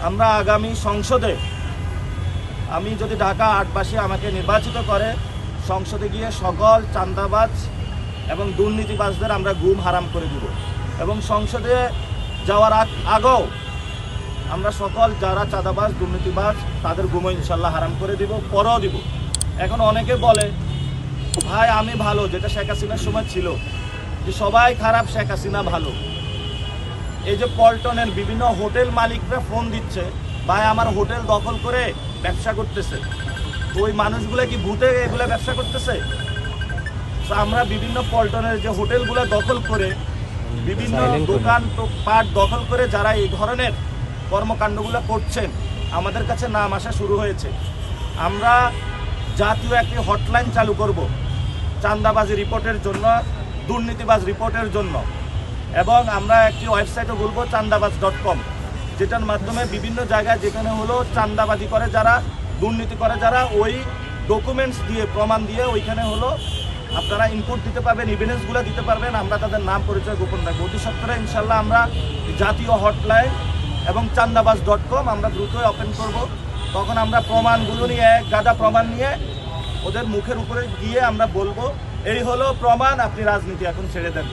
আমরা আগামী সংসদে, আমি যদি ঢাকা ৮বাসী আমাকে নির্বাচিত করে, সংসদে গিয়ে সকল চাঁদাবাজ এবং দুর্নীতিবাজদের আমরা গুম হারাম করে দিব। এবং সংসদে যাওয়ার আগেও আমরা সকল যারা চাঁদাবাজ দুর্নীতিবাজ তাদের গুমও ইনশাল্লাহ হারাম করে দিব, পরেও দিব। এখন অনেকে বলে ভাই আমি ভালো, যেটা শেখ হাসিনার সময় ছিল যে সবাই খারাপ, শেখ হাসিনা ভালো। এই যে পল্টনের বিভিন্ন হোটেল মালিকরা ফোন দিচ্ছে, ভাই আমার হোটেল দখল করে ব্যবসা করতেছে, তো ওই মানুষগুলো কি ভূতে এগুলো ব্যবসা করতেছে? তো আমরা বিভিন্ন পল্টনের যে হোটেলগুলো দখল করে, বিভিন্ন দোকান পাট দখল করে যারা এই ধরনের কর্মকাণ্ডগুলো করছেন, আমাদের কাছে নাম আসা শুরু হয়েছে। আমরা জাতীয় একটি হটলাইন চালু করব চাঁদাবাজি রিপোর্টের জন্য, দুর্নীতিবাজ রিপোর্টের জন্য। এবং আমরা একটি ওয়েবসাইটও বলবো চাঁদাবাজ.com, যেটার মাধ্যমে বিভিন্ন জায়গায় যেখানে হলো চাঁদাবাজি করে যারা, দুর্নীতি করে যারা, ওই ডকুমেন্টস দিয়ে প্রমাণ দিয়ে ওইখানে হলো আপনারা ইনপুট দিতে পারবেন, এভিডেন্সগুলো দিতে পারবেন। আমরা তাদের নাম পরিচয় গোপন রাখবো। অতি সত্তরে ইনশাল্লাহ আমরা জাতীয় হটলাইন এবং চাঁদাবাজ.com আমরা দ্রুতই ওপেন করব। তখন আমরা প্রমাণগুলো নিয়ে, এক গাদা প্রমাণ নিয়ে ওদের মুখের উপরে গিয়ে আমরা বলবো এই হলো প্রমাণ, আপনি রাজনীতি এখন ছেড়ে দেন।